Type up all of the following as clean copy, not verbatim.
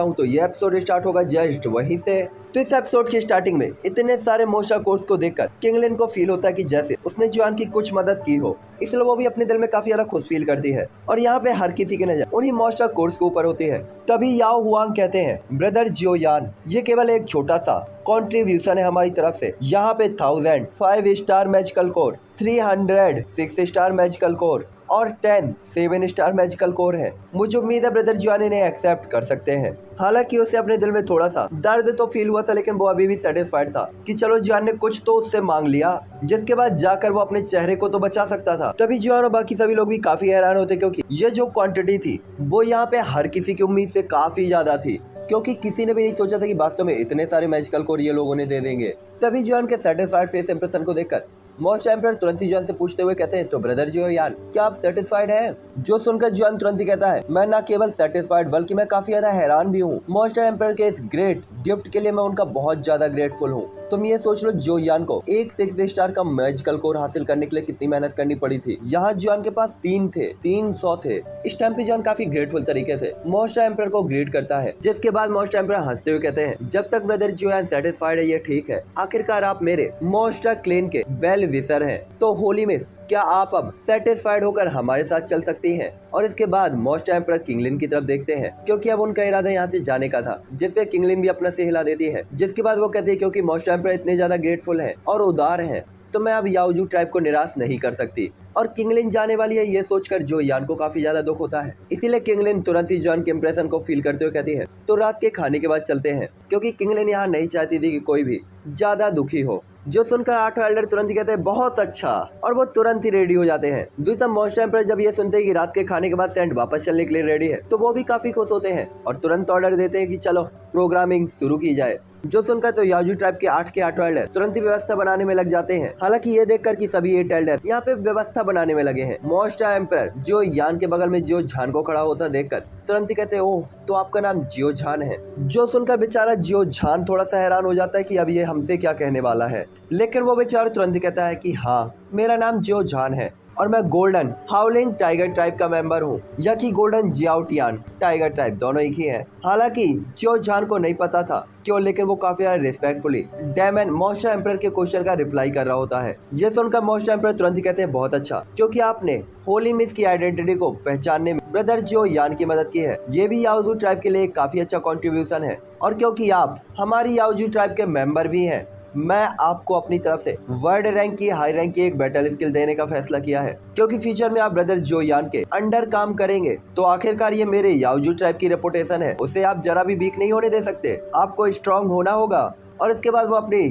हूँ तो ये एपिसोड स्टार्ट होगा जस्ट वहीं से। तो इस एपिसोड की स्टार्टिंग में इतने सारे मोस्टा कोर्स को देखकर किंगलिन को फील होता है कि जैसे उसने जुआन की कुछ मदद की हो, इसलिए वो भी अपने दिल में काफी ज्यादा खुश फील करती है। और यहाँ पे हर किसी की नजर उन्हीं मोस्टा कोर्स के ऊपर होती है। तभी याओ हुआंग कहते हैं, ब्रदर जियो यान, ये केवल एक छोटा सा कॉन्ट्रीब्यूशन है हमारी तरफ से। यहाँ पे 1000 5 star magical core, 300 6 star magical core और 10 7 स्टार मैजिकल कोर है। मुझे उम्मीद है ब्रदर जुआन इन्हें एक्सेप्ट कर सकते हैं। हालांकि उसे अपने दिल में थोड़ा सा दर्द तो फील हुआ था, लेकिन वो अभी भी सेटिस्फाइड था कि चलो जुआन ने कुछ तो उससे मांग लिया, जिसके बाद जाकर वो अपने चेहरे को तो बचा सकता था। तभी जुआन और बाकी सभी लोग भी काफी हैरान होते, क्योंकि ये जो क्वांटिटी थी वो यहाँ पे हर किसी की उम्मीद से काफी ज्यादा थी, क्योंकि किसी ने भी नहीं सोचा था कि वास्तव में इतने सारे मैजिकल कोर ये लोगों ने दे देंगे। तभी जुआन के सेटिस्फाइड फेस इंप्रेशन को देखकर मोस्ट एम्परर तुरंत ही जुआन से पूछते हुए कहते हैं, तो ब्रदर जियो यान, क्या आप सेटिस्फाइड हैं? जो सुनकर जुआन तुरंत ही कहता है, मैं ना केवल सेटिस्फाइड बल्कि मैं काफी ज्यादा हैरान भी हूँ। मोस्ट एम्परर के इस ग्रेट गिफ्ट के लिए मैं उनका बहुत ज्यादा ग्रेटफुल हूँ। तुम ये सोच लो जियो यान को एक 6 स्टार का मैजिकल कोर हासिल करने के लिए कितनी मेहनत करनी पड़ी थी। यहाँ जुआन के पास 300 थे। इस टाइम पे जुआन काफी ग्रेटफुल तरीके से मोस्ट एम्परर को ग्रीट करता है, जिसके बाद मोस्ट एम्परर हंसते हुए कहते हैं, जब तक ब्रदर जियो यान सेटिस्फाइड है ये ठीक है। आखिरकार आप मेरे मोस्ट क्लेन के वेल विशर हैं, तो होली मिस, क्या आप अब सेटिस्फाइड होकर हमारे साथ चल सकती हैं? और इसके बाद मोस्ट एम्परर किंगलिन की तरफ देखते हैं, क्योंकि अब उनका इरादा यहाँ से जाने का था, जिसपे किंगलिन भी अपना सिर हिला देती है। जिसके बाद वो कहती है, क्योंकि मोस्ट एम्परर इतने ज्यादा ग्रेटफुल हैं और उदार हैं, तो मैं अब याओजू ट्राइब को निराश नहीं कर सकती। और किंगलिन जाने वाली है ये सोचकर जो यान को काफी ज्यादा दुख होता है। इसीलिए किंगलिन तुरंत ही जॉन के इंप्रेशन को फील करते हुए कहती है, तो रात के खाने के बाद चलते हैं, क्योंकि किंगलिन यहाँ नहीं चाहती थी कि कोई भी ज्यादा दुखी हो। जो सुनकर 8 एल्डर तुरंत ही कहते हैं, बहुत अच्छा, और वो तुरंत ही रेडी हो जाते हैं। दूसरा मोस्ट एम्परर जब ये सुनते हैं कि रात के खाने के बाद सेंट वापस चलने के लिए रेडी है, तो वो भी काफी खुश होते हैं और तुरंत ऑर्डर देते हैं कि चलो प्रोग्रामिंग शुरू की जाए। जो सुनकर तो याओजू ट्राइब के 8 एल्डर तुरंत ही व्यवस्था बनाने में लग जाते हैं। हालांकि ये देखकर कि सभी 8 एल्डर यहाँ पे व्यवस्था बनाने में लगे हैं, मोस्ट एम्परर जो यान के बगल में जियो झान को खड़ा होता देखकर तुरंत ही कहते हैं, ओह, तो आपका नाम जियो झान है। जो सुनकर बेचारा जियो झान थोड़ा सा हैरान हो जाता है कि अब ये हमसे क्या कहने वाला है, लेकिन वो बेचारा तुरंत ही कहता है कि हाँ, मेरा नाम जियो झान है और मैं गोल्डन हाउलिंग टाइगर ट्राइब का मेंबर हूँ, या कि गोल्डन जियाओटियान टाइगर ट्राइब, दोनों एक ही है। हालांकि जियो झान को नहीं पता था क्यों, लेकिन वो काफी रिस्पेक्टफुली डेमन मोस्ट एम्परर के क्वेश्चन का रिप्लाई कर रहा होता है। ये सुनकर मोस्ट एम्परर तुरंत ही कहते हैं, बहुत अच्छा, क्योंकि आपने होली मिस की आइडेंटिटी को पहचानने में ब्रदर जियो यान की मदद की है। ये भी याओजू ट्राइब के लिए एक काफी अच्छा कंट्रीब्यूशन है, और क्योंकि आप हमारी याओजू ट्राइब के मेंबर भी हैं, मैं आपको अपनी तरफ से वर्ल्ड रैंक की हाई रैंक की एक बैटल स्किल देने का फैसला किया है, क्योंकि फ्यूचर में आप ब्रदर जियो यान के अंडर काम करेंगे, तो आखिरकार ये मेरे याओजू ट्राइब की रेपुटेशन है, उसे आप जरा भी वीक नहीं होने दे सकते। आपको स्ट्रांग होना होगा। और इसके बाद वो अपनी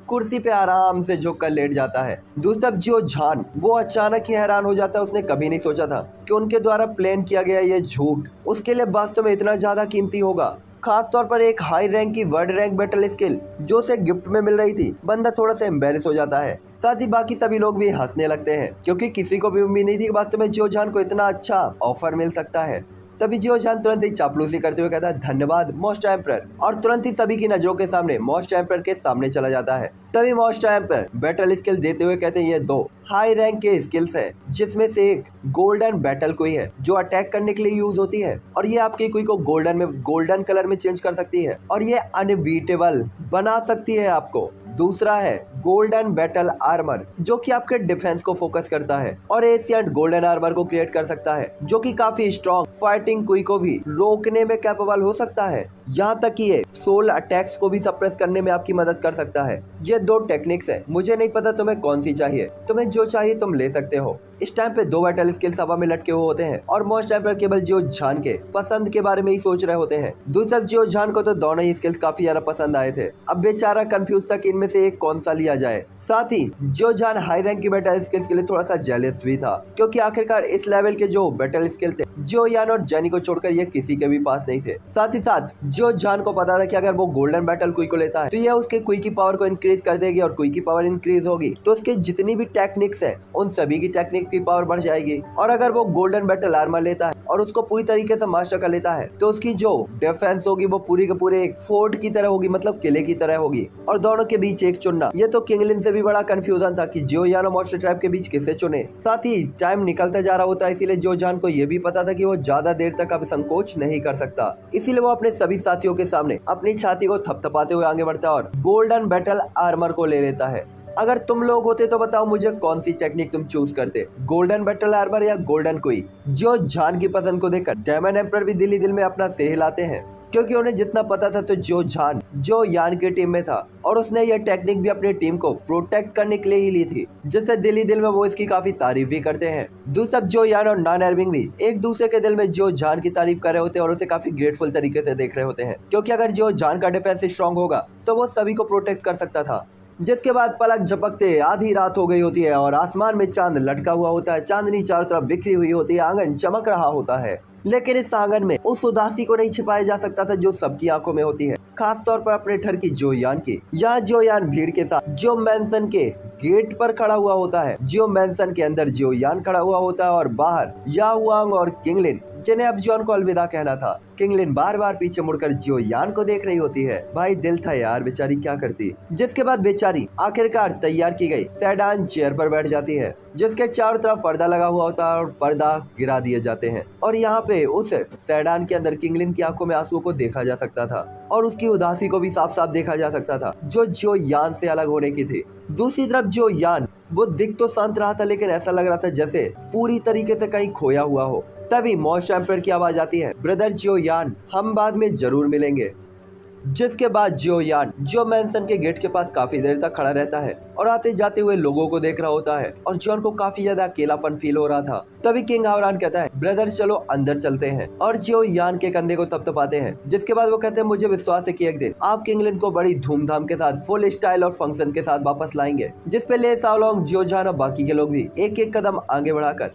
कुर्सी पे आराम से झुक कर लेट जाता है। दूसरी तरफ जियो झान वो अचानक ही हैरान हो जाता है। उसने कभी नहीं सोचा था कि उनके द्वारा प्लान किया गया ये झूठ उसके लिए वास्तव में इतना ज्यादा कीमती होगा, खास तौर पर एक हाई रैंक की वर्ल्ड रैंक बैटल स्किल जो उसे गिफ्ट में मिल रही थी। बंदा थोड़ा सा एम्बेरस हो जाता है। साथ ही बाकी सभी लोग भी हंसने लगते हैं, क्योंकि किसी को भी उम्मीद नहीं थी कि वास्तव में जियो झान को इतना अच्छा ऑफर मिल सकता है। तभी जियो झान तुरंत ही चापलूसी करते हुए कहता है, धन्यवाद मोस्ट एम्परर, और तुरंत ही सभी की नजरों के सामने मोस्ट एम्परर के सामने चला जाता है। तभी मोस्ट एम्परर बैटल स्किल देते हुए कहते हैं, ये 2 हाई रैंक के स्किल्स है, जिसमें से एक गोल्डन बैटल कोई है जो अटैक करने के लिए यूज होती है, और ये आपकी कोई को गोल्डन कलर में चेंज कर सकती है, और ये अनबीटेबल बना सकती है आपको। दूसरा है गोल्डन बैटल आर्मर, जो कि आपके डिफेंस को फोकस करता है, और एशियंट गोल्डन आर्मर को क्रिएट कर सकता है, जो कि काफी स्ट्रॉन्ग फाइटिंग क्वी को भी रोकने में कैपेबल हो सकता है। यहाँ तक कि ये सोल अटैक्स को भी सप्रेस करने में आपकी मदद कर सकता है। ये 2 टेक्निक्स है, मुझे नहीं पता तुम्हें कौन सी चाहिए, तुम्हें जो चाहिए तुम ले सकते हो। इस टाइम पे 2 बैटल स्किल्स हवा में लटके हुए होते हैं, और मोस्ट एम्परर केवल जियो झान के पसंद के बारे में ही सोच रहे होते हैं। दूसरा जियो झान को तो दोनों ही स्किल्स काफी ज्यादा पसंद आए थे। अब बेचारा कंफ्यूज था कि इनमें से एक कौन सा लिया जाए। साथ ही जियो झान हाई रैंक की बैटल स्किल्स के लिए थोड़ा सा जेलस भी था, क्योंकि आखिरकार इस लेवल के जो बैटल स्किल थे जियो यान और जेनी को छोड़कर ये किसी के भी पास नहीं थे। साथ ही साथ जियो झान को पता था कि अगर वो गोल्डन बैटल क्वी को लेता है तो यह उसके क्वी की पावर को इंक्रीज कर देगी, और क्वी की पावर इंक्रीज होगी तो उसके जितनी भी टेक्निक्स है उन सभी की टेक्निक्स की पावर बढ़ जाएगी। और अगर वो गोल्डन बैटल आर्मर लेता है और उसको पूरी तरीके से मास्टर कर लेता है, तो उसकी जो डिफेंस होगी वो पूरी के पूरे एक फोर्ट की तरह होगी, मतलब किले की तरह होगी। और दोनों के बीच एक चुनना ये तो किंगलिन से भी बड़ा कंफ्यूजन था कि जो यान और मॉन्स्टर ट्रैप के बीच किसे चुने। साथ ही टाइम निकलता जा रहा होता है, इसीलिए जो जान को ये भी पता था कि वो ज्यादा देर तक अब संकोच नहीं कर सकता। इसीलिए वो अपने सभी साथियों के सामने अपनी छाती को थपथपाते हुए आगे बढ़ता है और गोल्डन बैटल आर्मर को ले लेता है। अगर तुम लोग होते तो बताओ मुझे कौन सी टेक्निक तुम चूज करते, गोल्डन बैटल आर्मर या गोल्डन कोई। जो जान की पसंद को देखकर डेमन एम्परर भी दिल ही दिल में अपना सह हिलाते हैं, क्योंकि उन्हें जितना पता था तो जो जान जो यान की टीम में था और उसने यह टेक्निक भी अपनी टीम को प्रोटेक्ट करने के लिए ही ली थी, जिससे दिल ही दिल में वो इसकी काफी तारीफ भी करते हैं। दूसरा जो यान और नॉन एर्विंग भी एक दूसरे के दिल में जो जान की तारीफ कर रहे होते हैं और उसे काफी ग्रेटफुल तरीके से देख रहे होते हैं, क्योंकि अगर जो जान का डिफेंस स्ट्रॉन्ग होगा तो वो सभी को प्रोटेक्ट कर सकता था। जिसके बाद पलक झपकते आधी रात हो गई होती है और आसमान में चांद लटका हुआ होता है। चांदनी चारों तरफ बिखरी हुई होती है, आंगन चमक रहा होता है, लेकिन इस आंगन में उस उदासी को नहीं छिपाया जा सकता था जो सबकी आंखों में होती है, खास तौर पर अपने ठर की जो यान की। यहाँ जो यान भीड़ के साथ जो मैंसन के गेट पर खड़ा हुआ होता है, जो मैंसन के अंदर जो यान खड़ा हुआ होता है और बाहर या हुआंग और किंगलिन, जिन्हें अब जियोन को अलविदा कहना था। किंगलिन बार बार पीछे मुड़कर जियो यान को देख रही होती है। भाई दिल था यार, बेचारी क्या करती। जिसके बाद बेचारी आखिरकार तैयार की गई सेडान चेयर पर बैठ जाती है, जिसके चारों तरफ पर्दा लगा हुआ होता है और पर्दा गिरा दिए जाते हैं। और यहाँ पे उस सेडान के अंदर किंगलिन की आंखों में आंसू को देखा जा सकता था और उसकी उदासी को भी साफ साफ देखा जा सकता था, जो यान से अलग होने की थी। दूसरी तरफ जो यान वो दिख तो शांत रहा था, लेकिन ऐसा लग रहा था जैसे पूरी तरीके से कहीं खोया हुआ हो। तभी मॉन्स्टर एम्परर की आवाज आती है, ब्रदर जियो यान, हम बाद में जरूर मिलेंगे। जिसके बाद जियो यान जो मैंसन के गेट के पास काफी देर तक खड़ा रहता है और आते जाते हुए लोगों को देख रहा होता है और जॉन को काफी ज्यादा अकेलापन फील हो रहा था। तभी किंग हावरान कहता है, ब्रदर चलो अंदर चलते हैं, और जियो यान के कंधे को थपथपाते हैं। जिसके बाद वो कहते हैं, मुझे विश्वास है कि एक दिन आप किंगलिन को बड़ी धूमधाम के साथ फुल स्टाइल और फंक्शन के साथ वापस लाएंगे। जिसपे ले साओलोंग, जियो जान और बाकी के लोग भी एक एक कदम आगे बढ़ाकर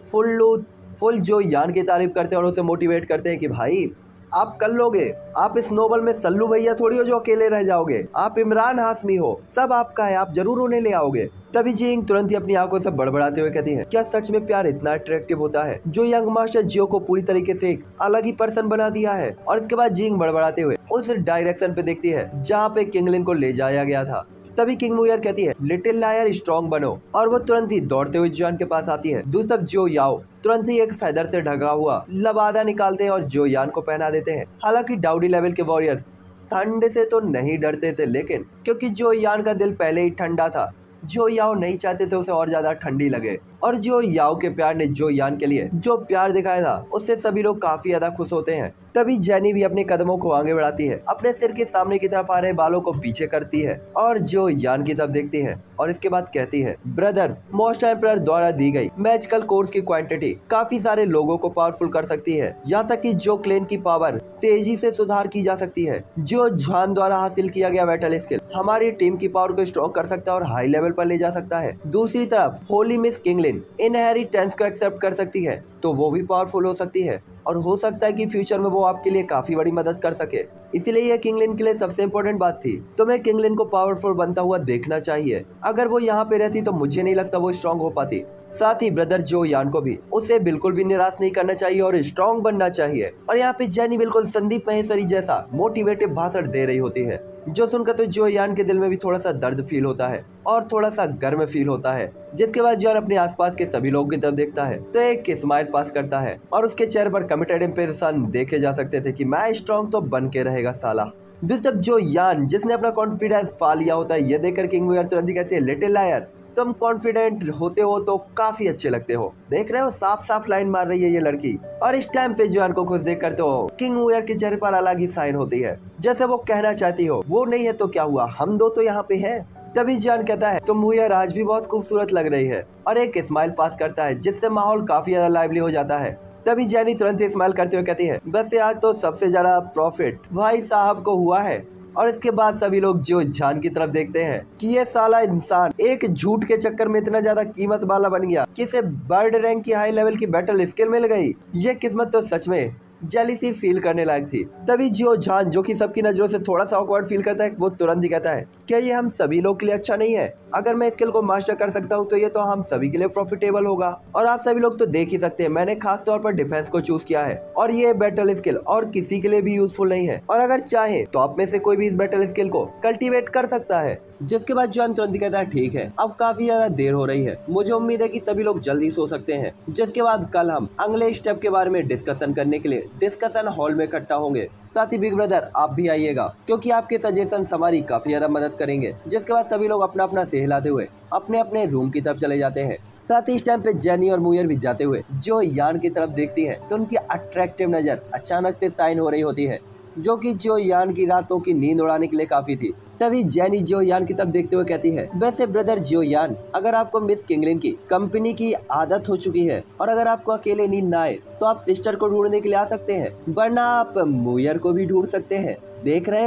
फुल जो यान की तारीफ करते हैं और उसे मोटिवेट करते हैं कि भाई आप कर लोगे, आप इस नोबल में सल्लू भैया थोड़ी हो जो अकेले रह जाओगे, आप इमरान हाशमी हो, सब आपका है, आप जरूर उन्हें ले आओगे। तभी जिंग तुरंत ही अपनी आंखों से बड़बड़ाते हुए कहती है, क्या सच में प्यार इतना अट्रैक्टिव होता है जो यंग मास्टर जियो को पूरी तरीके से एक अलग ही पर्सन बना दिया है। और इसके बाद जिंग बड़बड़ाते हुए उस डायरेक्शन पे देखती है जहाँ पे किंगलिन को ले जाया गया था। तभी किंग मुयर कहती है, लिटिल लायर स्ट्रॉन्ग बनो, और वो तुरंत ही दौड़ते हुए जॉन के पास आती है। दूसरी तरफ जो याओ तुरंत ही एक फेदर से ढका हुआ लबादा निकालते हैं और जो यान को पहना देते हैं। हालांकि डाउडी लेवल के वॉरियर्स ठंड से तो नहीं डरते थे, लेकिन क्योंकि जो यान का दिल पहले ही ठंडा था, जो याओ नहीं चाहते थे उसे और ज्यादा ठंडी लगे। और जो याओ के प्यार ने जो यान के लिए जो प्यार दिखाया था उससे सभी लोग काफी ज्यादा खुश होते हैं। तभी जेनी भी अपने कदमों को आगे बढ़ाती है, अपने सिर के सामने की तरफ आ रहे बालों को पीछे करती है और जो यान की तरफ देखती है और इसके बाद कहती है, ब्रदर मॉन्स्टर एम्परर द्वारा दी गई मैजिकल कोर्स की क्वांटिटी काफी सारे लोगों को पावरफुल कर सकती है, यहाँ तक कि जो क्लेन की पावर तेजी से सुधार की जा सकती है। जो जान द्वारा हासिल किया गया बैटल स्किल हमारी टीम की पावर को स्ट्रॉन्ग कर सकता है और हाई लेवल पर ले जा सकता है। दूसरी तरफ होली मिस किंगलिन इनहेरिटेंस को एक्सेप्ट कर सकती है, तो वो भी पावरफुल हो सकती है और हो सकता है कि फ्यूचर में वो आपके लिए काफी बड़ी मदद कर सके। इसीलिए ये किंगलिन के लिए सबसे इम्पोर्टेंट बात थी। तुम्हें किंगलिन को पावरफुल बनता हुआ देखना चाहिए। अगर वो यहाँ पे रहती तो मुझे नहीं लगता वो स्ट्रॉन्ग हो पाती। साथ ही ब्रदर जो यान को भी उसे बिल्कुल भी निराश नहीं करना चाहिए और स्ट्रॉन्ग बनना चाहिए। और यहाँ पे जेनी बिल्कुल संदीप महेश्वरी जैसा मोटिवेटिव भाषण दे रही होती है, जो सुनकर तो जो यान के दिल में भी थोड़ा सा दर्द फील होता है और थोड़ा सा गर्म फील होता है। जिसके बाद जॉन अपने आसपास के सभी लोगों की तरफ देखता है तो एक स्माइल पास करता है और उसके चेहरे पर कमिटेड इंप्रेशन देखे जा सकते थे कि मैं स्ट्रॉन्ग तो बन के रहेगा साला। दूसरी तरफ जो यान जिसने अपना कॉन्फिडेंस पा लिया होता है, ये देखकर किंग मुयर तुरंत ही कहती है, लिटिल लायर तुम कॉन्फिडेंट होते हो तो काफी अच्छे लगते हो। देख रहे हो साफ साफ लाइन मार रही है ये लड़की। और इस टाइम पे जॉन को खुश देखकर तो किंग मुयर के चेहरे पर अलग ही साइन होती है, जैसे वो कहना चाहती हो, वो नहीं है तो क्या हुआ, हम दो तो यहाँ पे है। तभी जॉन कहता है, तुम मुयर आज भी बहुत खूबसूरत लग रही है, और एक स्माइल पास करता है जिससे माहौल काफी ज्यादा लाइवली हो जाता है। तभी जेनी तुरंत ही स्माइल करते हुए कहती है, बस आज तो सबसे ज्यादा प्रॉफिट भाई साहब को हुआ है। और इसके बाद सभी लोग जो जान की तरफ देखते हैं कि ये साला इंसान एक झूठ के चक्कर में इतना ज्यादा कीमत वाला बन गया कि इसे बर्ड रैंक की हाई लेवल की बैटल स्किल मिल गई। ये किस्मत तो सच में जेलिसी फील करने लायक थी। तभी जो जान जो कि सबकी नजरों से थोड़ा सा ऑकवर्ड फील करता है, वो तुरंत ही कहता है, क्या ये हम सभी लोग के लिए अच्छा नहीं है? अगर मैं स्किल को मास्टर कर सकता हूँ तो ये तो हम सभी के लिए प्रॉफिटेबल होगा। और आप सभी लोग तो देख ही सकते हैं मैंने खास तौर पर डिफेंस को चूज किया है और ये बैटल स्किल और किसी के लिए भी यूजफुल नहीं है। और अगर चाहे तो आप में से कोई भी इस बैटल स्किल को कल्टीवेट कर सकता है। जिसके बाद जॉन तुरंत कहता है ठीक है, अब काफी ज्यादा देर हो रही है, मुझे उम्मीद है कि सभी लोग जल्दी सो सकते हैं। जिसके बाद कल हम अगले स्टेप के बारे में डिस्कशन करने के लिए डिस्कशन हॉल में इकट्ठा होंगे। साथ ही बिग ब्रदर आप भी आइएगा क्योंकि आपके सजेशन हमारी काफी ज्यादा मदद करेंगे। जिसके बाद सभी लोग अपना अपना सहलाते हुए अपने अपने रूम की तरफ चले जाते हैं। साथ ही इस टाइम पे जेनी और मुयर भी जाते हुए जो यान की तरफ देखती है तो उनकी अट्रैक्टिव नजर अचानक से साइन हो रही होती है, जो कि जो यान की रातों की नींद उड़ाने के लिए काफी थी। तभी जेनी जो यान की तरफ देखते हुए कहती है, वैसे ब्रदर जो यान, अगर आपको मिस किंगलिन की कंपनी की आदत हो चुकी है और अगर आपको अकेले नींद ना आए तो आप सिस्टर को ढूंढने के लिए आ सकते हैं, वरना आप मुयर को भी ढूंढ सकते हैं। देख रहे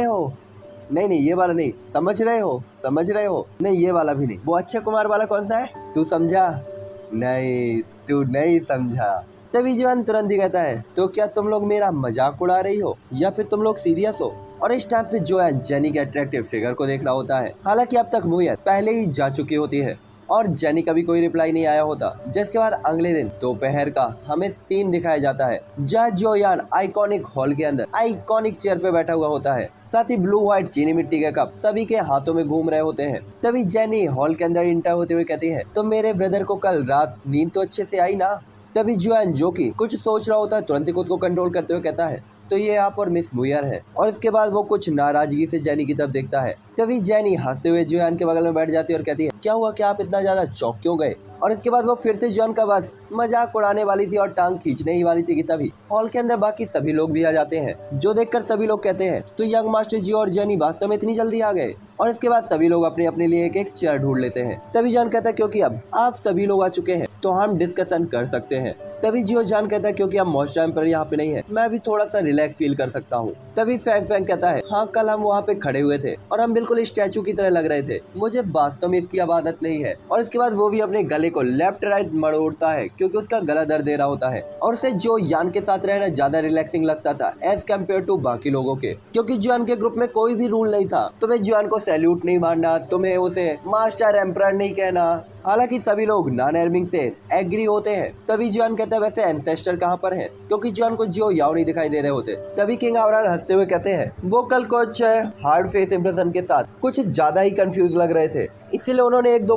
हो? नहीं ये वाला नहीं, समझ रहे हो? नहीं ये वाला भी नहीं। वो अक्षय कुमार वाला कौन सा है? तू समझा? नहीं, तू नहीं समझा। तभी जॉन तुरंत ही कहता है, तो क्या तुम लोग मेरा मजाक उड़ा रही हो या फिर तुम लोग सीरियस हो? और इस टाइम पे जो है जेनी के अट्रैक्टिव फिगर को देख रहा होता है। हालांकि अब तक मुयर पहले ही जा चुकी होती है और जेनी का भी कोई रिप्लाई नहीं आया होता। जिसके बाद अगले दिन दोपहर का हमें सीन दिखाया जाता है जहाँ जो यान आइकॉनिक हॉल के अंदर आइकॉनिक चेयर पे बैठा हुआ होता है। साथ ही ब्लू व्हाइट चीनी मिट्टी के कप सभी के हाथों में घूम रहे होते हैं। तभी जेनी हॉल के अंदर इंटर होते हुए कहती है, तो मेरे ब्रदर को कल रात नींद तो अच्छे से आई ना? तभी जॉन जो कि कुछ सोच रहा होता है तुरंत ही खुद को कंट्रोल करते हुए कहता है, तो ये आप और मिस मुयर है। और इसके बाद वो कुछ नाराजगी से जेनी की तरफ देखता है। तभी जेनी हंसते हुए जॉन के बगल में बैठ जाती है और कहती है, क्या हुआ, क्या आप इतना ज्यादा चौंक क्यों गए? और इसके बाद वो फिर से जॉन का बस मजाक उड़ाने वाली थी और टांग खींचने ही वाली थी कि तभी हॉल के अंदर बाकी सभी लोग भी आ जाते हैं, जो देखकर सभी लोग कहते हैं, तो यंग मास्टर जी और जेनी वास्तव में इतनी जल्दी आ गए? और इसके बाद सभी लोग अपने अपने लिए एक एक चेयर ढूंढ लेते हैं। तभी जॉन कहता है, क्योंकि अब आप सभी लोग आ चुके हैं तो हम डिस्कशन कर सकते हैं। तभी जियो जान कहता है, क्योंकि अब मॉस्ट टाइम पर यहाँ पे नहीं है, मैं भी थोड़ा सा रिलैक्स फील कर सकता हूँ। तभी फैंक कहता है, हाँ कल हम वहाँ पे खड़े हुए थे और हम बिल्कुल स्टैचू की तरह लग रहे थे, मुझे वास्तव में इसकी अब आदत नहीं है। और इसके बाद वो भी अपने गले को लेफ्ट राइट मरोड़ता है क्योंकि उसका गला दर्द दे रहा होता है। और उसे जो यान के साथ रहना ज्यादा रिलैक्सिंग लगता था एज कम्पेयर टू बाकी लोगों के, क्योंकि जॉन के ग्रुप में कोई भी रूल नहीं था। तुम्हें जॉन को सैल्यूट नहीं मारना, तुम्हें उसे मास्टर एम्परर नहीं कहना। हालांकि सभी लोग नॉन एर्मिंग से एग्री होते हैं। तभी जॉन कहता है, वैसे एंसेस्टर कहाँ पर है? क्योंकि जॉन को जियो याओ नहीं दिखाई दे रहे होते। तभी किंग आवरान हंसते हुए कहते हैं, वो कल कुछ हार्ड फेस इंप्रेशन के साथ कुछ ज्यादा ही कंफ्यूज लग रहे थे, इसीलिए उन्होंने एक दो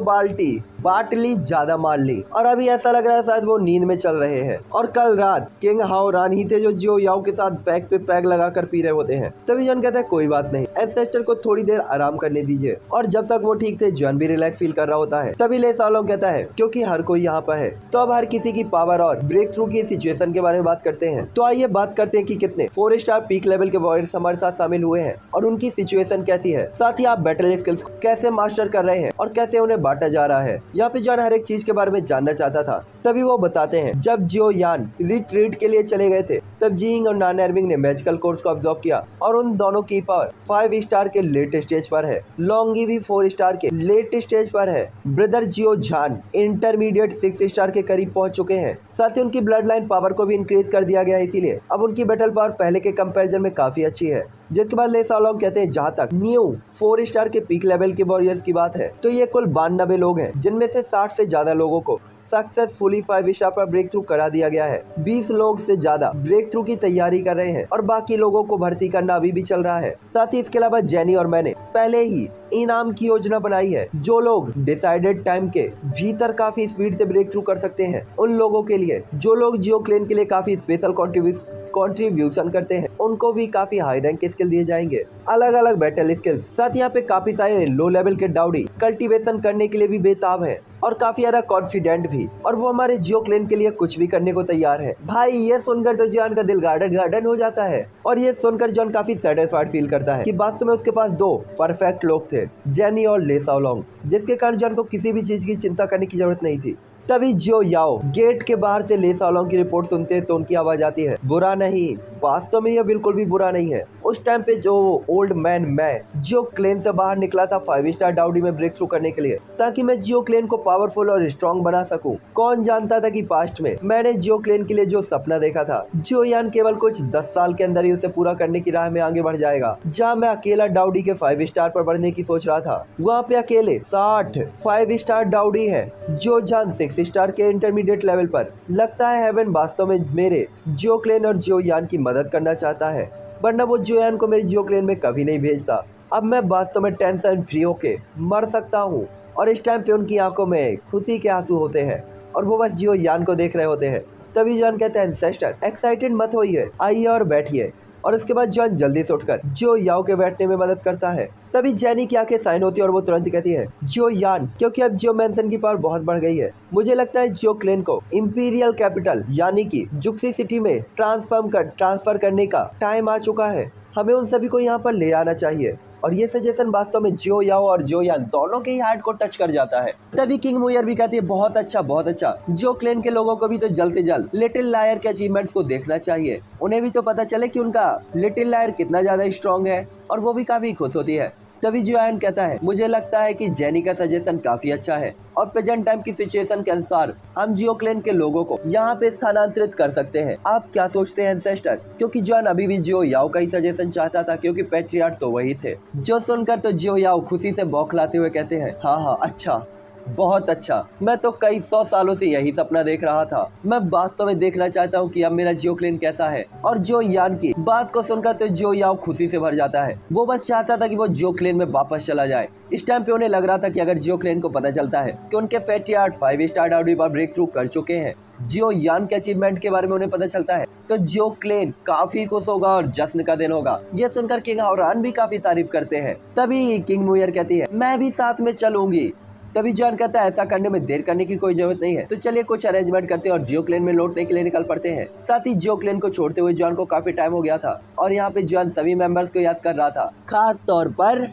बाटली ज्यादा मार ली और अभी ऐसा लग रहा है शायद वो नींद में चल रहे हैं। और कल रात किंग हाओरान ही थे जो जियो याओ के साथ पैक पे पैक लगाकर पी रहे होते हैं। तभी जॉन कहता है, कोई बात नहीं, एंसेस्टर को थोड़ी देर आराम करने दीजिए। और जब तक वो ठीक थे जॉन भी रिलैक्स फील कर रहा होता है। तभी ले सालों कहता है, क्योंकि हर कोई यहाँ पर है तो अब हर किसी की पावर और ब्रेक थ्रू की सिचुएशन के बारे में बात करते हैं। तो आइए बात करते हैं कि कितने 4 स्टार पीक लेवल के वॉरियर्स हमारे साथ शामिल हुए हैं और उनकी सिचुएशन कैसी है। साथ ही आप बैटल स्किल्स कैसे मास्टर कर रहे हैं और कैसे उन्हें बांटा जा रहा है। यहाँ पे जॉन हर एक चीज के बारे में जानना चाहता था। तभी वो बताते हैं, जब जियो यान रिट्रीट के लिए चले गए थे तब जिंग और नॉन एर्मिंग ने मैजिकल कोर्स को ऑब्जर्व किया और उन दोनों की पावर 5 स्टार के लेट स्टेज पर है। लॉन्गी भी 4 स्टार के लेट स्टेज पर है। ब्रदर जियो जान इंटरमीडिएट 6 स्टार के करीब पहुंच चुके हैं। साथ ही उनकी ब्लड लाइन पावर को भी इंक्रीज कर दिया गया है, इसीलिए अब उनकी बैटल पावर पहले के कंपैरिजन में काफी अच्छी है। जिसके बाद ले सालोंग कहते हैं, जहाँ तक न्यू 4 स्टार के पीक लेवल के वॉरियर्स की बात है तो ये कुल 92 लोग हैं, जिनमें से 60 से ज्यादा लोगों को सक्सेसफुली 5 स्टार पर ब्रेक थ्रू करा दिया गया है। 20 लोग से ज्यादा ब्रेक थ्रू की तैयारी कर रहे हैं और बाकी लोगों को भर्ती करना अभी भी चल रहा है। साथ ही इसके अलावा जेनी और मैंने पहले ही इनाम की योजना बनाई है। जो लोग डिसाइडेड टाइम के भीतर काफी स्पीड से ब्रेक थ्रू कर सकते हैं, उन लोगों के लिए, जो लोग जियो क्लेन के लिए काफी स्पेशल कॉन्ट्रीब्यूशन करते हैं, उनको भी काफी हाई रैंक के स्किल दिए जाएंगे, अलग अलग बैटल स्किल्स। साथ यहाँ पे काफी सारे लो लेवल के डाउडी कल्टीवेशन करने के लिए भी बेताब है और काफी ज्यादा कॉन्फिडेंट भी, और वो हमारे जियो क्लेन के लिए कुछ भी करने को तैयार है। भाई ये सुनकर तो जॉन का दिल गार्डन हो जाता है और ये सुनकर जॉन काफी सेटिस्फाइड फील करता है कि वास्तव में उसके पास 2 परफेक्ट लोग थे, जेनी और ले साओलोंग, जिसके कारण जॉन को किसी भी चीज की चिंता करने की जरूरत नहीं थी। तभी जियो याओ गेट के बाहर से ले सालों की रिपोर्ट सुनते हैं तो उनकी आवाज आती है, बुरा नहीं, वास्तव में यह बिल्कुल भी बुरा नहीं है। उस टाइम पे जो ओल्ड मैन मैं जियो क्लेन से बाहर निकला था 5 स्टार डाउडी में ब्रेक थ्रू करने के लिए, ताकि मैं जियो क्लेन को पावरफुल और स्ट्रॉन्ग बना सकूं। कौन जानता था कि पास्ट में मैंने जियो क्लेन के लिए जो सपना देखा था, जियो यान केवल कुछ 10 साल के अंदर ही उसे पूरा करने की राह में आगे बढ़ जाएगा। जहाँ मैं अकेला डाउडी के 5 स्टार पर बढ़ने की सोच रहा था, वहाँ पे अकेले 60 5 स्टार डाउडी है जो जान 6 स्टार के इंटरमीडिएट लेवल पर। लगता है हेवन वास्तव में मेरे जियो क्लेन और जियो यान की मदद करना चाहता है, वरना वो जियो यान को मेरे जियो क्लेन में कभी नहीं भेजता। अब मैं वास्तव में टेंशन फ्री होके मर सकता हूँ। और इस टाइम पे उनकी आंखों में खुशी के आंसू होते हैं और वो बस जियो यान को देख रहे होते हैं। तभी जॉन कहता है, एंसेस्टर एक्साइटेड मत होइए, आइए और बैठिए। और उसके बाद जॉन जल्दी से उठकर जियो याओ के बैठने में मदद करता है। तभी जेनी की आंखें साइन होती है और वो तुरंत कहती है, जियो यान, क्योंकि अब जियो मैंसन की पावर बहुत बढ़ गई है। मुझे लगता है जियो क्लेन को इंपीरियल कैपिटल यानी कि जुक्सी सिटी में ट्रांसफर करने का टाइम आ चुका है। हमें उन सभी को यहाँ पर ले आना चाहिए। और ये सजेशन वास्तव में जियो याओ और जियो यान दोनों के ही हार्ट को टच कर जाता है। तभी किंग मुयर भी कहती है, बहुत अच्छा बहुत अच्छा। जियो क्लेन के लोगों को भी तो जल्द से जल्द लिटिल लायर के अचीवमेंट्स को देखना चाहिए, उन्हें भी तो पता चले कि उनका लिटिल लायर कितना ज्यादा स्ट्रॉन्ग है। और वो भी काफी खुश होती है। तभी जियोन कहता है, मुझे लगता है कि जेनी का सजेशन काफी अच्छा है और प्रेजेंट टाइम की सिचुएशन के अनुसार हम जियो क्लेन के लोगों को यहाँ पे स्थानांतरित कर सकते हैं। आप क्या सोचते हैं एंसेस्टर? क्योंकि जॉन अभी भी जियो याओ का ही सजेशन चाहता था, क्योंकि पैट्रियार्ट तो वही थे। जो सुनकर तो जियो याओ खुशी से बौखलाते हुए कहते हैं, हाँ अच्छा, बहुत अच्छा। मैं तो कई 100 सालों से यही सपना देख रहा था। मैं वास्तव में देखना चाहता हूँ कि अब मेरा जियो क्लेन कैसा है। और जियो यान की बात को सुनकर तो जियो याओ खुशी से भर जाता है। वो बस चाहता था कि वो जियो क्लेन में वापस चला जाए। इस टाइम पे उन्हें लग रहा था कि अगर जियो क्लेन को पता चलता है कि उनके पैट्रियार्ट 5 स्टार डाउडी पर ब्रेक थ्रू कर चुके हैं, जियो यान के अचीवमेंट के बारे में उन्हें पता चलता है, तो जियो क्लेन काफी खुश होगा और जश्न का दिन होगा। ये सुनकर किंग हाओरान भी काफी तारीफ करते हैं। तभी किंग मुयर कहती है, मैं भी साथ में चलूंगी। तभी जॉन कहता है, ऐसा करने में देर करने की कोई जरूरत नहीं है, तो चलिए कुछ अरेंजमेंट करते हैं और जियो क्लेन में लौटने के लिए निकल पड़ते हैं। साथ ही जियो क्लेन को छोड़ते हुए जॉन को काफी टाइम हो गया था और यहाँ पे जॉन सभी मेंबर्स को याद कर रहा था, खास तौर पर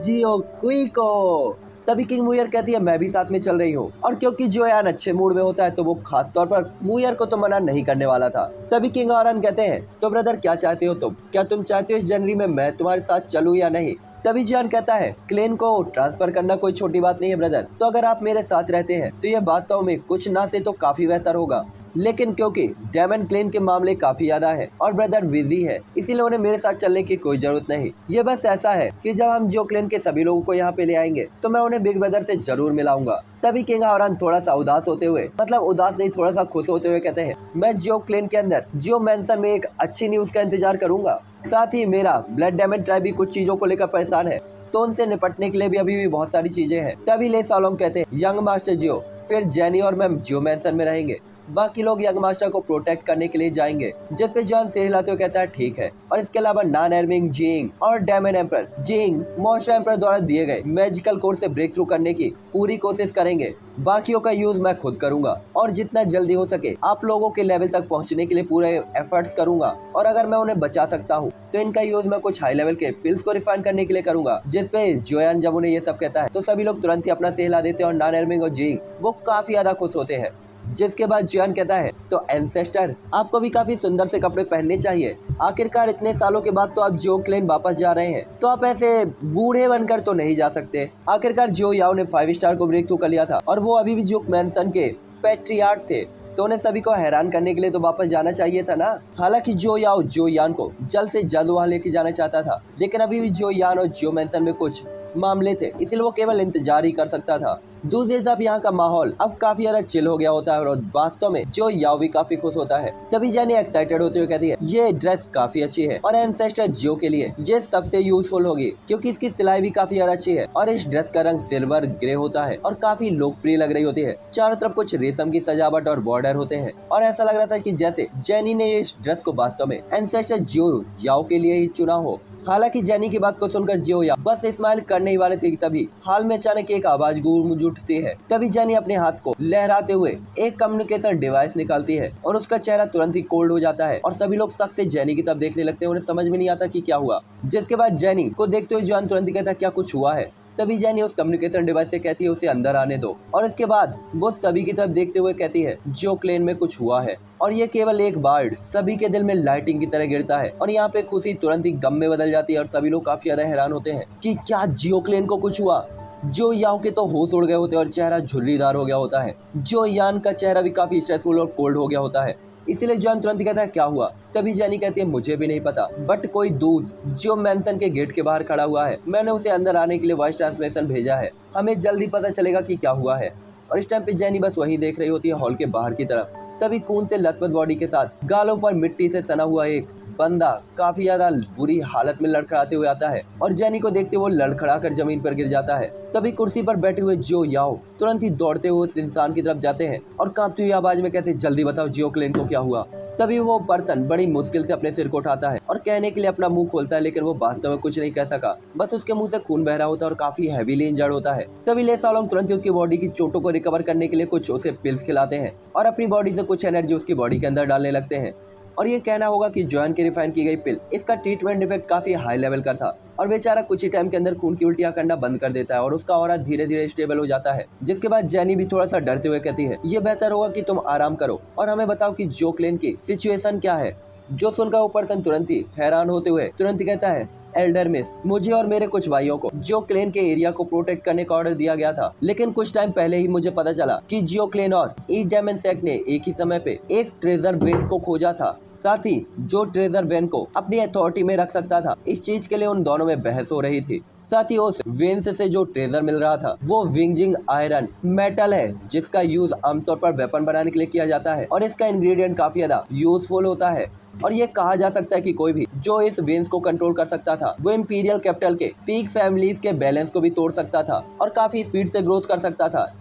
जियो क्वी को। तभी किंग मुयर कहती है, मैं भी साथ में चल रही हूँ। और क्योंकि जो यान अच्छे मूड में होता है तो वो खास तौर पर मुयर को तो मना नहीं करने वाला था। तभी किंग हाओरान कहते हैं, तो ब्रदर क्या चाहते हो तुम? क्या तुम चाहते हो इस जनवरी में मैं तुम्हारे साथ चलूँ या नहीं? तभी जॉन कहता है, क्लेन को ट्रांसफर करना कोई छोटी बात नहीं है ब्रदर, तो अगर आप मेरे साथ रहते हैं तो ये वास्तव में कुछ ना से तो काफी बेहतर होगा। लेकिन क्योंकि डेमन क्लेन के मामले काफी ज्यादा है और ब्रदर बिजी है, इसीलिए उन्हें मेरे साथ चलने की कोई जरूरत नहीं। ये बस ऐसा है कि जब हम जियो क्लेन के सभी लोगों को यहाँ पे ले आएंगे तो मैं उन्हें बिग ब्रदर से जरूर मिलाऊंगा। तभी किंग हाओरान थोड़ा सा उदास होते हुए, मतलब उदास नहीं, थोड़ा सा खुश होते हुए कहते हैं, मैं जियो क्लेन के अंदर जियो मैंसन में एक अच्छी न्यूज का इंतजार करूंगा। साथ ही मेरा ब्लड डेमन ट्राइब भी कुछ चीजों को लेकर परेशान है, तो उनसे निपटने के लिए भी अभी भी बहुत सारी चीजें हैं। तभी ले सालोंग कहते हैं, यंग मास्टर जियो, फिर जेनी और मैं जियो मैंसन में रहेंगे, बाकी लोग यंग मास्टर को प्रोटेक्ट करने के लिए जाएंगे। जिस पे जॉन सिर हिलाते हुए कहता है, ठीक है। और इसके अलावा नान एर्मिंग जिंग और डेमन एम्पर जिंग मॉन्स्टर एम्पर द्वारा दिए गए मैजिकल कोड से ब्रेक थ्रू करने की पूरी कोशिश करेंगे। बाकियों का यूज मैं खुद करूंगा और जितना जल्दी हो सके आप लोगों के लेवल तक पहुंचने के लिए पूरे एफर्ट्स करूंगा। और अगर मैं उन्हें बचा सकता हूं तो इनका यूज मैं कुछ हाई लेवल के पिल्स को रिफाइन करने के लिए करूंगा। जिस पे जोयान जब उन्हें ये सब कहता है तो सभी लोग तुरंत ही अपना सिर हिला देते हैं और नान एर्मिंग और जिंग वो काफी ज्यादा खुश होते हैं। जिसके बाद जॉन कहता है, तो एंसेस्टर आपको भी काफी सुंदर से कपड़े पहनने चाहिए। आखिरकार इतने सालों के बाद तो आप जियो क्लेन वापस जा रहे हैं, तो आप ऐसे बूढ़े बनकर तो नहीं जा सकते। आखिरकार जियो याओ ने 5 स्टार को ब्रेक थ्रू कर लिया था और वो अभी भी जियो मैंसन के पैट्रियार्ट थे, तो उन्हें सभी को हैरान करने के लिए तो वापस जाना चाहिए था ना। हालांकि जियो याओ जियो यान को जल्द से जल्द वहाँ लेके जाना चाहता था, लेकिन अभी भी जियो यान और जियो मैंसन में कुछ मामले थे, इसलिए वो केवल इंतजार ही कर सकता था। दूसरी तरफ यहाँ का माहौल अब काफी ज्यादा चिल हो गया होता है और वास्तव में जो याओ भी काफी खुश होता है। तभी जेनी एक्साइटेड होते हुए कहती है, ये ड्रेस काफी अच्छी है और एंसेस्टर जियो के लिए ये सबसे यूजफुल होगी, क्योंकि इसकी सिलाई भी काफी ज्यादा अच्छी है और इस ड्रेस का रंग सिल्वर ग्रे होता है और काफी लोकप्रिय लग रही होती है। चारों तरफ कुछ रेशम की सजावट और बॉर्डर होते हैं और ऐसा लग रहा था कि जैसे जेनी ने इस ड्रेस को वास्तव में एंसेस्टर जियो याओ के लिए ही चुना हो। हालांकि जेनी की बात को सुनकर जियो याओ बस स्माइल करने ही वाले थे कि तभी हाल में अचानक एक आवाज गूंज उठती है। तभी जेनी अपने हाथ को लहराते हुए एक कम्युनिकेशन डिवाइस निकालती है और उसका चेहरा तुरंत ही कोल्ड हो जाता है और सभी लोग शक से जेनी की तरफ देखने लगते हैं। उन्हें समझ में नहीं आता कि क्या हुआ। जिसके बाद जेनी को देखते हुए जॉन तुरंत ही कहता है, क्या कुछ हुआ है? तभी जैनी उस कम्युनिकेशन डिवाइस से कहती है उसे अंदर आने दो, और इसके बाद वो सभी की तरफ देखते हुए कहती है जियो क्लेन में कुछ हुआ है। और ये केवल एक वर्ड सभी के दिल में लाइटिंग की तरह गिरता है और यहाँ पे खुशी तुरंत ही गम में बदल जाती है और सभी लोग काफी ज्यादा हैरान होते हैं कि क्या जियो क्लेन को कुछ हुआ। जो याओ के तो होश उड़ गए होते हैं और चेहरा झुर्रीदार हो गया होता है। जो यान का चेहरा भी काफी स्ट्रेसफुल और कोल्ड हो गया होता है। इसलिए जॉन तुरंत कहता है क्या हुआ। तभी जैनी कहती है मुझे भी नहीं पता, बट कोई दूत जो मैंसन के गेट के बाहर खड़ा हुआ है, मैंने उसे अंदर आने के लिए वॉइस ट्रांसलेशन भेजा है, हमें जल्दी पता चलेगा कि क्या हुआ है। और इस टाइम पे जैनी बस वही देख रही होती है हॉल के बाहर की तरफ। तभी खून से लथपथ बॉडी के साथ गालों पर मिट्टी से सना हुआ एक बंदा काफी ज्यादा बुरी हालत में लड़खड़ाते हुए आता है और जैनी को देखते हुए लड़खड़ा कर जमीन पर गिर जाता है। तभी कुर्सी पर बैठे हुए जो याओ तुरंत ही दौड़ते हुए उस इंसान की तरफ जाते हैं और कांपती हुई आवाज में कहते हैं जल्दी बताओ जियो क्लेन को क्या हुआ। तभी वो पर्सन बड़ी मुश्किल से अपने सिर को उठाता है और कहने के लिए अपना मुंह खोलता है, लेकिन वो वास्तव में कुछ नहीं कह सका। बस उसके मुंह से खून बह रहा होता है और काफी हैवीली इंजर्ड होता है। तभी ले सालोंग तुरंत ही उसकी बॉडी की चोटों को रिकवर करने के लिए कुछ उसे पिल्स खिलाते हैं और अपनी बॉडी से कुछ एनर्जी उसकी बॉडी के अंदर डालने लगते हैं। और ये कहना होगा कि जॉन की रिफाइन की गई पिल, इसका ट्रीटमेंट इफेक्ट काफी हाई लेवल का था और बेचारा कुछ ही टाइम के अंदर खून की उल्टियां करना बंद कर देता है और उसका ऑरा धीरे धीरे स्टेबल हो जाता है। जिसके बाद जैनी भी थोड़ा सा डरते हुए कहती है ये बेहतर होगा कि तुम आराम करो और हमें बताओ कि जियो क्लेन की सिचुएशन क्या है। जो सुनकर वो पर्सन तुरंत ही हैरान होते हुए तुरंत ही कहता है एल्डर मिस, मुझे और मेरे कुछ भाइयों को जियो क्लेन के एरिया को प्रोटेक्ट करने का ऑर्डर दिया गया था, लेकिन कुछ टाइम पहले ही मुझे पता चला कि जियो क्लेन और ई डेमन सेक्ट ने एक ही समय पे एक ट्रेजर वेन को खोजा था। साथ ही जो ट्रेजर वेन को अपनी अथॉरिटी में रख सकता था, इस चीज के लिए उन दोनों में बहस हो रही थी। साथ ही उस वेन से जो ट्रेजर मिल रहा था वो विंजिंग आयरन मेटल है, जिसका यूज आमतौर पर वेपन बनाने के लिए किया जाता है और इसका इंग्रेडिएंट काफी ज्यादा यूजफुल होता है। और ये कहा जा सकता है कि कोई भी जो इस वेन्स को कंट्रोल कर सकता था वो इंपीरियल कैपिटल के पीक फैमिलीज के बैलेंस को भी तोड़ सकता था और काफी स्पीड से ग्रोथ कर सकता था।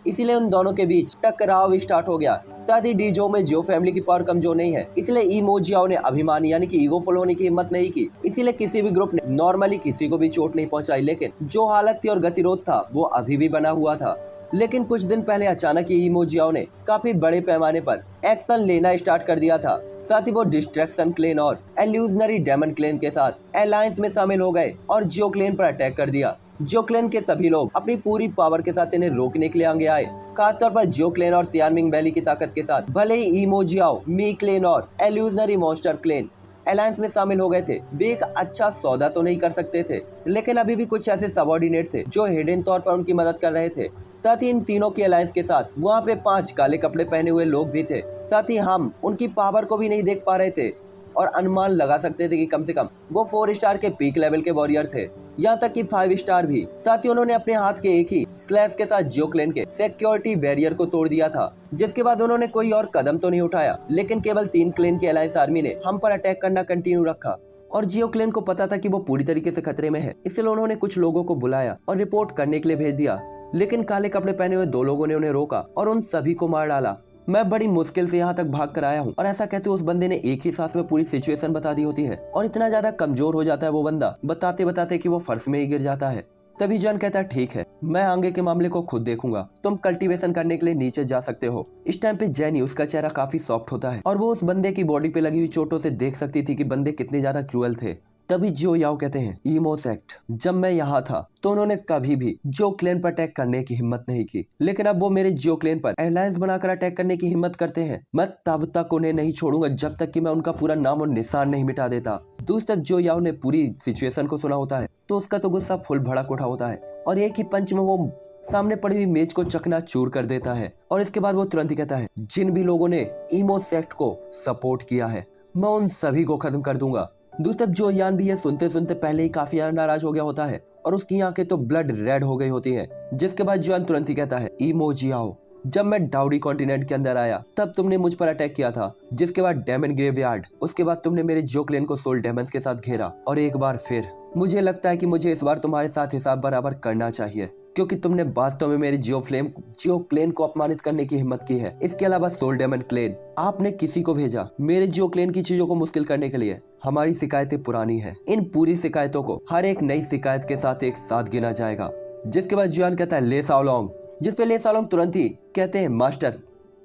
इसीलिए उन दोनों के बीच टकराव स्टार्ट हो गया। साथ ही डीजो में जियो फैमिली की पावर कमजोर नहीं है, इसलिए इमो जियाओ ने अभिमान यानी कि ईगोफुल होने की हिम्मत नहीं की। इसीलिए किसी भी ग्रुप ने नॉर्मली किसी को भी चोट नहीं पहुंचाई, लेकिन जो हालत थी और गतिरोध था वो अभी भी बना हुआ था। लेकिन कुछ दिन पहले अचानक ही इमो जियाओ ने काफी बड़े पैमाने पर एक्शन लेना स्टार्ट कर दिया था। साथ ही वो डिस्ट्रैक्शन क्लेन और एल्यूजनरी डेमन क्लेन के साथ अलायंस में शामिल हो गए और जियो क्लेन पर अटैक कर दिया। जियो क्लेन के सभी लोग अपनी पूरी पावर के साथ इन्हें रोकने के लिए आगे आए, खासतौर पर जियो क्लेन और तियानमिंग वैली की ताकत के साथ। भले ही इमो जियाओ, मी क्लेन और एल्यूजनरी मॉन्स्टर क्लेन अलायंस में शामिल हो गए थे, वे एक अच्छा सौदा तो नहीं कर सकते थे, लेकिन अभी भी कुछ ऐसे सबऑर्डिनेट थे जो हिडन तौर पर उनकी मदद कर रहे थे। साथ ही इन तीनों की अलायंस के साथ वहाँ पे 5 काले कपड़े पहने हुए लोग भी थे। साथ ही हम उनकी पावर को भी नहीं देख पा रहे थे और अनुमान लगा सकते थे कि कम से कम वो 4 स्टार के पीक लेवल के वॉरियर थे, यहाँ तक कि 5 स्टार भी। साथ ही उन्होंने अपने हाथ के एक ही स्लैश के साथ जियो क्लेन के सिक्योरिटी बैरियर को तोड़ दिया था। जिसके बाद उन्होंने कोई और कदम तो नहीं उठाया, लेकिन केवल 3 क्लेन की अलायंस आर्मी ने हम पर अटैक करना कंटिन्यू रखा। और जियो क्लेन को पता था कि वो पूरी तरीके से खतरे में है, इसलिए उन्होंने कुछ लोगों को बुलाया और रिपोर्ट करने के लिए भेज दिया। लेकिन काले कपड़े पहने हुए 2 लोगों ने उन्हें रोका और उन सभी को मार डाला। मैं बड़ी मुश्किल से यहाँ तक भाग कर आया हूँ। और ऐसा कहते उस बंदे ने एक ही सांस में पूरी सिचुएशन बता दी होती है और इतना ज्यादा कमजोर हो जाता है वो बंदा बताते बताते कि वो फर्श में ही गिर जाता है। तभी जॉन कहता है ठीक है, मैं आगे के मामले को खुद देखूंगा, तुम कल्टीवेशन करने के लिए नीचे जा सकते हो। इस टाइम पे जैनी, उसका चेहरा काफी सॉफ्ट होता है और वो उस बंदे की बॉडी पे लगी हुई चोटों से देख सकती थी कि बंदे कितने ज्यादा क्रूअल थे। तभी जियो याओ कहते हैं इमो सेक्ट, जब मैं यहाँ था तो उन्होंने कभी भी जियो क्लेन पर अटैक करने की हिम्मत नहीं की, लेकिन अब वो मेरे जियो क्लेन पर अलायंस बनाकर अटैक करने की हिम्मत करते हैं। मैं तब तक उन्हें नहीं छोड़ूंगा जब तक कि मैं उनका पूरा नाम और निशान नहीं मिटा देता। दूसरी तरफ जियो याओ ने पूरी सिचुएशन को सुना होता है तो उसका तो गुस्सा फुल भड़क उठा होता है और एक ही पंच में वो सामने पड़ी हुई मेज को चकनाचूर कर देता है। और इसके बाद वो तुरंत ही कहता है जिन भी लोगों ने इमो सेक्ट को सपोर्ट किया है मैं उन सभी को खत्म कर दूंगा। दूसरी तरफ जो यान भी ये सुनते सुनते पहले ही काफी ज्यादा नाराज हो गया होता है और उसकी आंखें तो ब्लड रेड हो गई होती है। जिसके बाद जोयान तुरंत ही कहता है इमो जियाओ, जब मैं डाउडी कॉन्टिनेंट के अंदर आया तब तुमने मुझ पर अटैक किया था। जिसके बाद डेमन ग्रेवयार्ड, उसके बाद तुमने मेरे जियो क्लेन को सोल डेमन्स के साथ घेरा और एक बार फिर मुझे लगता है कि मुझे इस बार तुम्हारे साथ हिसाब बराबर करना चाहिए, क्योंकि तुमने वास्तव में मेरे जियो क्लेन को अपमानित करने की हिम्मत की है। इसके अलावा सोल डेमन क्लेन, आपने किसी को भेजा मेरे जियो क्लेन की चीजों को मुश्किल करने के लिए। हमारी शिकायतें पुरानी है, इन पूरी शिकायतों को हर एक नई शिकायत के साथ एक साथ गिना जाएगा। जिसके बाद जुआन कहता है ले साओलोंग, जिसपे ले साओलोंग तुरंत ही कहते हैं मास्टर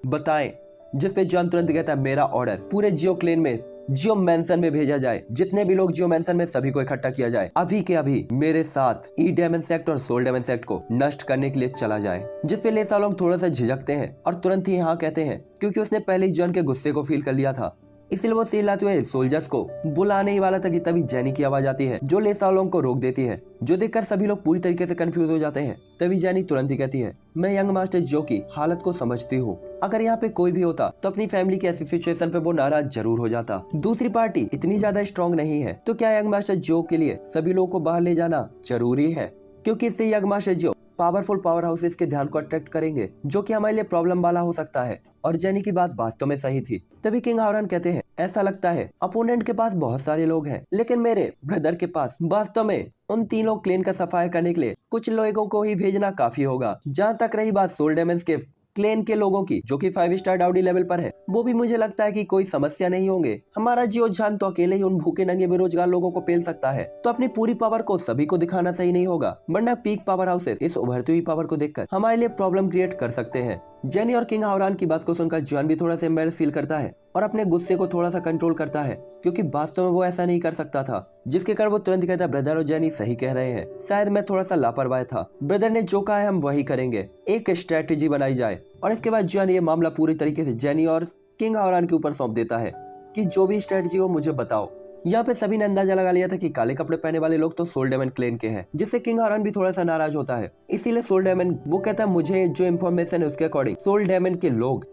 बताएं। जिसपे जुआन तुरंत कहता है मेरा ऑर्डर, पूरे जियो क्लेन में जियो मेंशन में भेजा जाए, जितने भी लोग जियो मेंशन में सभी को इकट्ठा किया जाए, अभी के अभी मेरे साथ ई डेमन सेक्ट और सोल डेमन सेक्ट को नष्ट करने के लिए चला जाए। जिसपे ले सालोंग थोड़ा सा झिझकते हैं और तुरंत ही हाँ कहते हैं, क्योंकि उसने पहले ही जॉन के गुस्से को फील कर लिया था। इसलिए वो सील लाते हुए सोल्जर्स को बुलाने ही वाला था कि तभी जैनी की आवाज आती है जो ले सालोंग को रोक देती है, जो देखकर सभी लोग पूरी तरीके से कंफ्यूज हो जाते हैं। तभी जैनी तुरंत ही कहती है, मैं यंग मास्टर जो की हालत को समझती हूँ, अगर यहाँ पे कोई भी होता तो अपनी फैमिली की ऐसी सिचुएशन पे वो नाराज जरूर हो जाता। दूसरी पार्टी इतनी ज्यादा स्ट्रॉन्ग नहीं है, तो क्या यंग मास्टर जो के लिए सभी लोगों को बाहर ले जाना जरूरी है, क्योंकि इससे यंग मास्टर जो पावरफुल पावर हाउसेस के ध्यान को अट्रैक्ट करेंगे, जो कि हमारे लिए प्रॉब्लम वाला हो सकता है। और जेनी की बात वास्तव में सही थी। तभी किंग हावरान कहते हैं, ऐसा लगता है अपोनेंट के पास बहुत सारे लोग हैं, लेकिन मेरे ब्रदर के पास वास्तव में उन तीनों क्लेन का सफाया करने के लिए कुछ लोगों को ही भेजना काफी होगा। जहाँ तक रही बात सोल डेमन्स के क्लेन के लोगों की, जो कि 5 स्टार डाउडी लेवल पर है, वो भी मुझे लगता है कि कोई समस्या नहीं होंगे। हमारा जियो जान तो अकेले ही उन भूखे नंगे बेरोजगार लोगों को पेल सकता है, तो अपनी पूरी पावर को सभी को दिखाना सही नहीं होगा, वरना पीक पावर हाउसेस इस उभरती हुई पावर को देखकर हमारे लिए प्रॉब्लम क्रिएट कर सकते हैं। जेनी और किंग हावरान की बात को सुनकर जॉन भी थोड़ा सा एम्बैरेस फील करता है और अपने गुस्से को थोड़ा सा कंट्रोल करता है, क्योंकि वास्तव में वो ऐसा नहीं कर सकता था। जिसके कारण वो तुरंत कहता है, ब्रदर और जेनी सही कह रहे हैं, शायद मैं थोड़ा सा लापरवाह था, ब्रदर ने जो कहा है हम वही करेंगे, एक स्ट्रेटेजी बनाई जाए। और इसके बाद जॉन ये मामला पूरी तरीके से जेनी और किंग हावरान के ऊपर सौंप देता है कि जो भी स्ट्रेटेजी हो मुझे बताओ। यहाँ पे सभी ने अंदाजा लगा लिया था कि काले कपड़े पहने वाले लोग तो सोल डेमन क्लेन के हैं, जिससे किंग हावरान भी थोड़ा सा नाराज होता है। इसीलिए सोल डेमन वो कहता है, मुझे जो इन्फॉर्मेशन है उसके अकॉर्डिंग सोल डेमन के लोग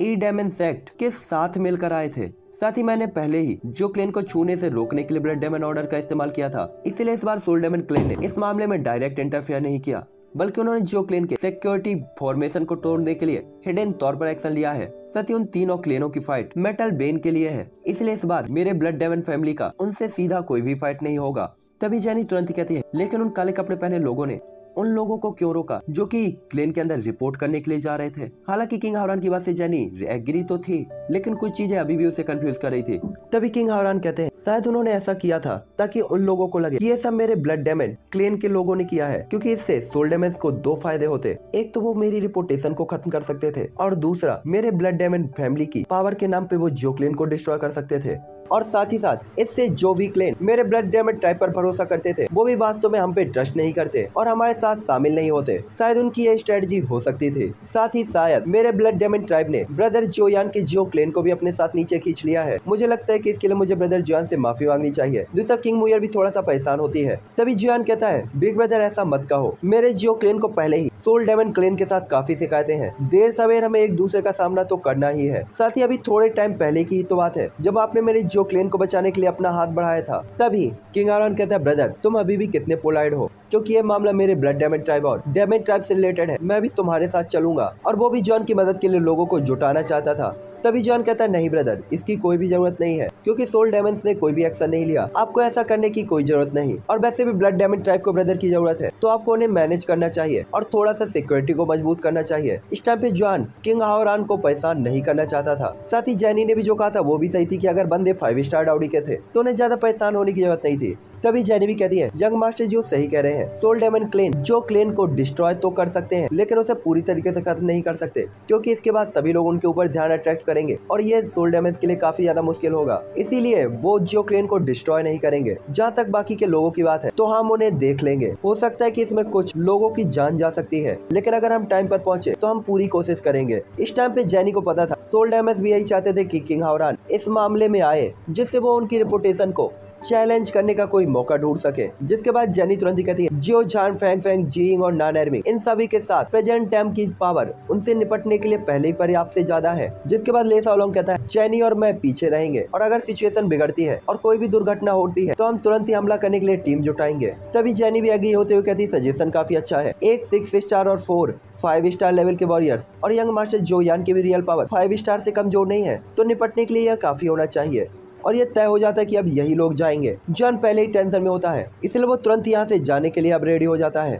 ई डेमन सेक्ट के साथ मिलकर आए थे। साथ ही मैंने पहले ही जो क्लेन को छूने से रोकने के लिए ब्लड डेमन ऑर्डर का इस्तेमाल किया था, इसीलिए इस बार सोल डेमन क्लेन ने इस मामले में डायरेक्ट इंटरफेयर नहीं किया, बल्कि उन्होंने जो क्लेन के सिक्योरिटी फॉर्मेशन को तोड़ने के लिए हिडन तौर पर एक्शन लिया है। साथ ही उन तीनों क्लेनों की फाइट मेटल बेन के लिए है, इसलिए इस बार मेरे ब्लड डेमन फैमिली का उनसे सीधा कोई भी फाइट नहीं होगा। तभी जेनी तुरंत ही कहती है, लेकिन उन काले कपड़े पहने लोगों ने उन लोगों को क्यों रोका जो कि क्लेन के अंदर रिपोर्ट करने के लिए जा रहे थे। हालांकि किंग हावरान की बात से जेनी एग्री तो थी, लेकिन कुछ चीजें अभी भी उसे कंफ्यूज कर रही थी। तभी किंग हावरान कहते हैं, शायद उन्होंने ऐसा किया था ताकि उन लोगों को लगे कि ये सब मेरे ब्लड डेमन क्लेन के लोगों ने किया है, क्योंकि इससे सोल डेमन्स को 2 फायदे होते। एक तो वो मेरी रिपोर्टेशन को खत्म कर सकते थे, और दूसरा मेरे ब्लड डेमन फैमिली की पावर के नाम पे वो जो क्लेन को डिस्ट्रॉय कर सकते थे। और साथ ही साथ इससे जो भी क्लेन मेरे ब्लड डेमन ट्राइब पर भरोसा करते थे, वो भी वास्तव में हम पे ट्रस्ट नहीं करते और हमारे साथ शामिल नहीं होते। शायद उनकी ये स्ट्रेटजी हो सकती थी। साथ ही शायद मेरे ब्लड डेमन ट्राइब ने ब्रदर जोयान के जियो क्लेन को भी अपने साथ नीचे खींच लिया है। मुझे लगता है कि इसके लिए मुझे ब्रदर जोयान से माफी मांगनी चाहिए। दूसरा किंग मुयर भी थोड़ा सा परेशान होती है। तभी जोयान कहता है, बिग ब्रदर ऐसा मत कहो, मेरे जियो क्लेन को पहले ही सोल डेमन क्लेन के साथ काफी शिकायतें हैं। देर सवेर हमें एक दूसरे का सामना तो करना ही है। साथ ही अभी थोड़े टाइम पहले की ही तो बात है जब आपने मेरे जियो क्लेन को बचाने के लिए अपना हाथ बढ़ाया था। तभी किंग हावरान कहता है, ब्रदर तुम अभी भी कितने पोलाइट हो, क्योंकि ये मामला मेरे ब्लड डेमन ट्राइब और डेमन ट्राइब से रिलेटेड है। मैं भी तुम्हारे साथ चलूंगा। और वो भी जॉन की मदद के लिए लोगों को जुटाना चाहता था। तभी जॉन कहता है, नहीं ब्रदर, इसकी कोई भी जरूरत नहीं है, क्योंकि सोल डेमन्स ने कोई भी एक्शन नहीं लिया। आपको ऐसा करने की कोई जरूरत नहीं। और वैसे भी ब्लड डेमन ट्राइब को ब्रदर की जरूरत है, तो आपको उन्हें मैनेज करना चाहिए और थोड़ा सा सिक्योरिटी को मजबूत करना चाहिए। इस टाइम पे जॉन किंग हावरान को परेशान नहीं करना चाहता था। साथ ही जेनी ने भी जो कहा था वो भी सही थी कि अगर बंदे 5 स्टार डाउडी के थे तो उन्हें ज्यादा परेशान होने की जरूरत नहीं थी। तभी जेनी भी कहती है, यंग मास्टर जो सही कह रहे हैं, सोल डेमन क्लेन जो क्लेन को डिस्ट्रॉय तो कर सकते हैं, लेकिन उसे पूरी तरीके से खत्म नहीं कर सकते, क्योंकि इसके बाद सभी लोग उनके ऊपर ध्यान अट्रैक्ट करेंगे और ये सोल डेमन्स के लिए काफी ज्यादा मुश्किल होगा। इसीलिए वो जियो क्लेन को डिस्ट्रॉय नहीं करेंगे। जहाँ तक बाकी के लोगों की बात है, तो हम उन्हें देख लेंगे। हो सकता है कि इसमें कुछ लोगों की जान जा सकती है, लेकिन अगर हम टाइम पर पहुंचे तो हम पूरी कोशिश करेंगे। इस टाइम पे जेनी को पता था सोल डेमन्स भी यही चाहते थे कि किंग हावरान इस मामले में आए, जिससे वो उनकी रिपुटेशन को चैलेंज करने का कोई मौका ढूंढ सके। जिसके बाद जेनी तुरंत ही कहती है, जियो जान फैंग फैंग जीइंग और नान एर्मिंग इन सभी के साथ प्रेजेंट टाइम की पावर उनसे निपटने के लिए पहले ही पर्याप्त से ज्यादा है। जिसके बाद ले साओलोंग कहता है, जेनी और मैं पीछे रहेंगे और अगर सिचुएशन बिगड़ती है और कोई भी दुर्घटना होती है तो हम तुरंत ही हमला करने के लिए टीम जुटाएंगे। तभी जेनी भी एग्री होते हुए कहती है, सजेशन काफी अच्छा है। एक 6 स्टार और 4 5 स्टार लेवल के वॉरियर्स और यंग मास्टर जोयान की भी रियल पावर 5 स्टार से कमजोर नहीं है, तो निपटने के लिए यह काफी होना चाहिए। और ये तय हो जाता है कि अब यही लोग जाएंगे। जॉन पहले ही टेंशन में होता है, इसलिए वो तुरंत यहाँ से जाने के लिए अब रेडी हो जाता है।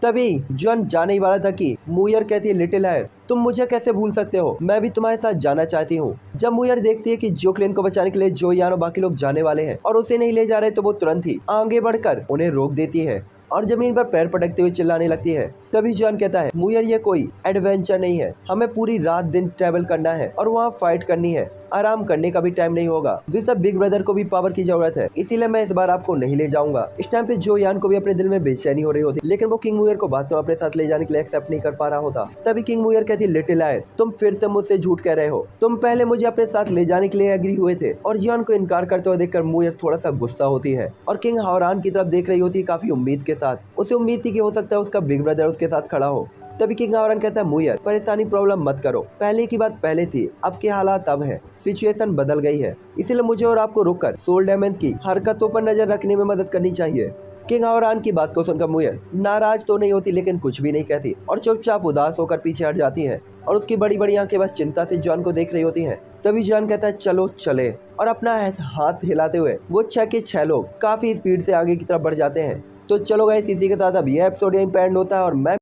तभी जॉन जाने ही वाला था कि मुयर कहती है, लिटिल हायर तुम मुझे कैसे भूल सकते हो, मैं भी तुम्हारे साथ जाना चाहती हूँ। जब मुयर देखती है कि जियो क्लेन को बचाने के लिए जोयान और बाकी लोग जाने वाले हैं और उसे नहीं ले जा रहे, तो वो तुरंत ही आगे बढ़कर उन्हें रोक देती है और जमीन पर पैर पटकते हुए चिल्लाने लगती है। तभी जॉन कहता है, मुयर ये कोई एडवेंचर नहीं है, हमें पूरी रात दिन ट्रैवल करना है और वहाँ फाइट करनी है। आराम करने का भी टाइम नहीं होगा। दूसरा, बिग ब्रदर को भी पावर की जरूरत है, इसीलिए मैं इस बार आपको नहीं ले जाऊंगा। इस टाइम पे जो यान को भी अपने दिल में बेचैनी हो रही होती, लेकिन वो किंग मुयर को वास्तव में अपने साथ ले जाने के लिए एक्सेप्ट नहीं कर पा रहा होता। तभी किंग मुयर कहती, लिटिल लायर, तुम फिर से मुझसे झूठ कह रहे हो। तुम पहले मुझे अपने साथ ले जाने के लिए एग्री हुए थे। और जियान को इनकार करते हुए देखकर मुयर थोड़ा सा गुस्सा होती है और किंग हावरान की तरफ देख रही होती है काफी उम्मीद के साथ। उसे उम्मीद थी कि हो सकता है उसका बिग ब्रदर उसके साथ खड़ा हो। तभी किंग हावरान कहता है, मुयर परेशानी प्रॉब्लम मत करो, पहले की बात पहले थी, अब के हालात अब है, सिचुएशन बदल गई है, इसीलिए मुझे और आपको रुककर सोल डेमंस की हरकतों पर नजर रखने में मदद करनी चाहिए। किंग हावरान की बात को सुनकर मुयर नाराज तो नहीं होती, लेकिन कुछ भी नहीं कहती और चुपचाप उदास होकर पीछे हट जाती है और उसकी बड़ी बड़ी आंखें बस चिंता से जॉन को देख रही होती हैं। तभी जॉन कहता है, चलो चले, और अपना हाथ हिलाते हुए वो 6 के 6 लोग काफी स्पीड से आगे की तरफ बढ़ जाते हैं। तो चलो गाइस, इसी के साथ अब ये एपिसोड यहीं पे एंड होता है और मैं